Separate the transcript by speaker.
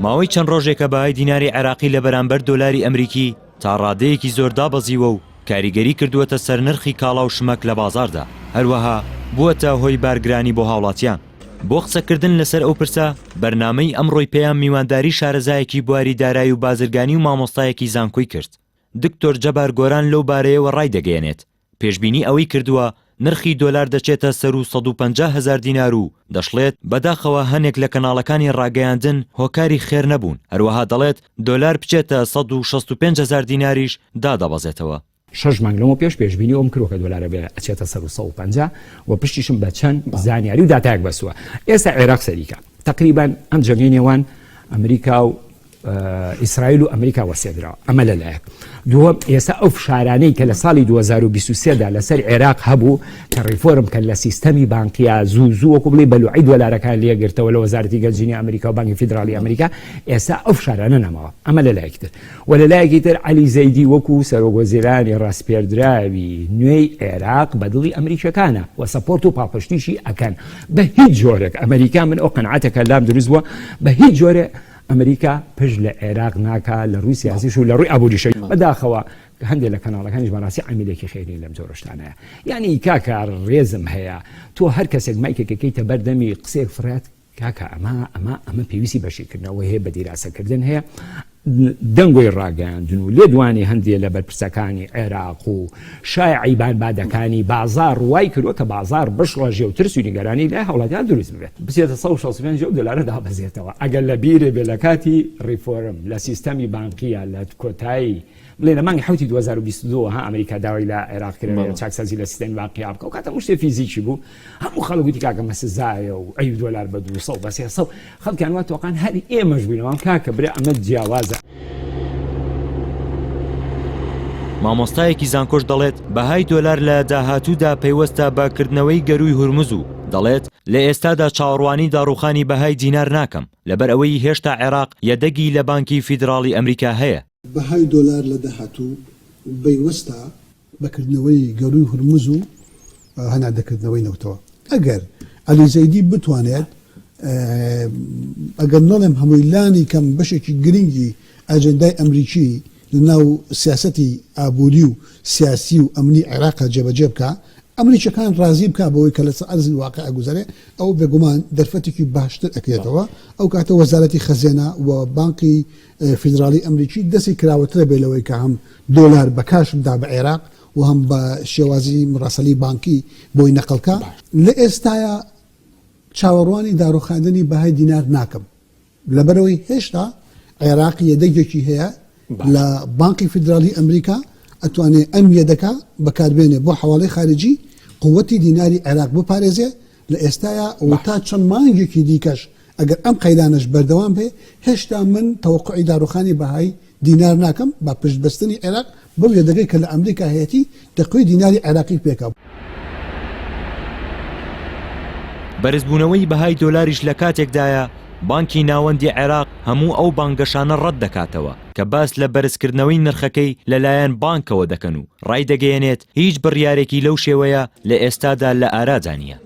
Speaker 1: ماوەی چەند ڕۆژێکە بەهای دیناری عێراقی لە بەرامبەر دۆلاری ئەمریکی تا ڕادەیەکی زۆر دابەزیوە و کاریگەری کردووەتە سەر نرخی کاڵا و شمەک لە بازاردا. هەروەها بووەتە هۆی بارگرانی بۆ هاوڵاتیان. بۆ قسەکردن لەسەر ئەو پرسە بەرنامەی ئەمڕۆی پێیان میوانداری شارەزایەکی بواری دارایی و بازرگانی و مامۆستایەکی زانکۆی کرد. دکتۆر جەبار گۆران لەو بارەیەوە ڕای دەگەیەنێت. پێشبینی ئەوەی کردووە نرخی دۆلار دەچێتە سەر و 150,000 دینار و دەشڵێت بەداخەوە هەنێک لە کەناڵەکانی ڕاگەیاندن هۆکاری خێر نەبوون. هەروەها دەڵێت دۆلار بچێتە 165,000 دیناریش دادەبەزێتەوە.
Speaker 2: 6 مانگ لەمە پێشبینی ئەوم کردووە کە دۆلارە بێ ئەچێتە سەر 150 و پشتیشم بە چەند زانیاری و داتایەک بەسووە. ئێستا عێراق سەریکە تقریبان ئەم جەنگی نێوان ئەمریکا و ئیسرائیل و ئەمریکا وەسێدراوە. ئەمە لەلایەک دووەم ئێستا ئەو فشارانەی کە لە ساڵی 2023دا لەسەر عێراق هەبوو کە ڕیفۆرم کە لە سیستەمی بانکیا زوو وەکو بڵێ بەلوعی دۆلارەکان لێگرتەوە لە وەزارەتی گەنجینی ئەمریکا و بانکی فیدراڵی ئەمریکا ئێستا ئەو فشارانە نەماوە. ئەمە لەلایەکتر و لەلایەکی تر عەلی زەیدی وەکو سەرۆکوەزیرانی ڕاستپێردراوی نوێی عێراق بەدڵی ئەمریکەکانە و سەپۆرت و پاپشتیشی ئەکەن بە هیچ جۆرێک. ئەمریکا من ئەو قەنعاتەکە لام دروست بووە بە هیچ جۆرێ ئەمریکا پشت لە عێراق ناکا لە ڕووی سیاسیش و لە ڕووی ئابووریشەوی بەداخەوە هەندێک لە کەناڵەکانیش بەڕاستی عەمیلێکی خێری لەم جۆرە شتانەیە. یعنی کاکە ڕێزم هەیە تۆ هەر کەسێک مایکێکەکەیتە بەردەمی قسێک فرات کاکە ئەمە پێویستی بەشیکردنەوە هەیە بە دیراسەکردن هەیە دەنگۆی ڕاگەاندن و لێدوانی هەندێک لە بەرپرسەکانی عێراق و شایعی بانبادەکانی بازار ڕوای کردووە کە بازار بشڕەژێ و ترس و نیگەرانی لای هەوڵاتیان دروست بێت بچێتە 165 دلار دابەزێتەوە. ئەگەر لە بیرێ بێ لە کاتی ڕیفۆرم لە سیستەمی بانکیە لە کۆتایی بڵێ لە مانگی 2022 ها ئەمریکا داوای لە عێراق کرد چاکسازی لە سیستەمی بانکی بکە و کاتە شتێ فیزیکی بوو هەموو خەڵک گوتی کاکە مەسزایە و ئەی دۆلار بە 200 بە 300 خەڵکیان وا تۆقان هەری ئێمەش بووینەوە کاکە برێ ئەمە جیاوازە.
Speaker 1: مامۆستایەکی زانکۆش دەڵێت بەهای دۆلار لە داهاتوودا پەیوەستە بەکردنەوەی گەروی هورمز و دەڵێت لە ئێستادا چاوەڕوانی داڕوخانی بەهای دینار ناکەم لەبەر ئەوەی هێشتا عێراق یەدەگی لە بانکی فیدراڵی ئەمریکا هەیە.
Speaker 3: بەهای دۆلار لە داهاتوو پەیوەستە بەکردنەوەی گەروی هورمز و هەنادەکردنەوەی نەوتەوە. ئەگەر عەلی زەیدی بتوانێت ئەگەر نۆڵێم هەموویلانی کەم بەشێکی گرنگی ئەجەندای ئەمریکی لەناو سیاسەتی ئابووری و سیاسی و ئەمنی عێراقا جێبەجێ بکە ئەمریکەکان ڕازی بکە بەوەی کە لەسەر ئەرزی واقع ئەگوزارێ ئەو بێگومان دەرفەتێکی باشتر ئەکرێتەوە. ئەو کاتە وەزارەتی خەزێنە و بانکی فیدراڵی ئەمریکی دەستی کراوەترە بێ لەوەی کە هەم دۆلار بە کاش بدا بە عێراق و هەم بە شێوازی مراسەلی بانکی بۆی نەقڵکە. لە ئێستاە چاوەڕوانی داڕوخاندنی بەهای دینار ناکەم لەبەرەوەی هێشتا عێراق یەدەگێکی هەیە لە بانکی فیدراڵی ئەمریکا ئەتوانێت ئەم یەدەکە بەکاربێنێ بۆ حواڵەی خارجی قووەتی دیناری عێراق بپارێزێ لە ئێستاە و تا چەند مانگێکی دیکەش ئەگەر ئەم قەیدانش بەردەوام بێ هێشتا من تەوەقعی داڕوخانی بەهای دینار ناکەم با پشتبەستنی عێراق بەو یەدەگەی کە لە ئەمریکا هەیەتی دەقوی دیناری عێراقی پێکا.
Speaker 1: بەرزبوونەوەی بەهای دۆلاریش لە کاتێکدایە بانکی ناوەندی عێراق هەموو ئەو بانگەشانە ڕەت دەکاتەوە کە باس لە بەرزکردنەوەی نرخەکەی لەلایەن بانکەوە دەکەن و ڕای دەگەیەنێت هیچ بڕیارێکی لەو شێوەیە لە ئێستادا لە ئارادانیە.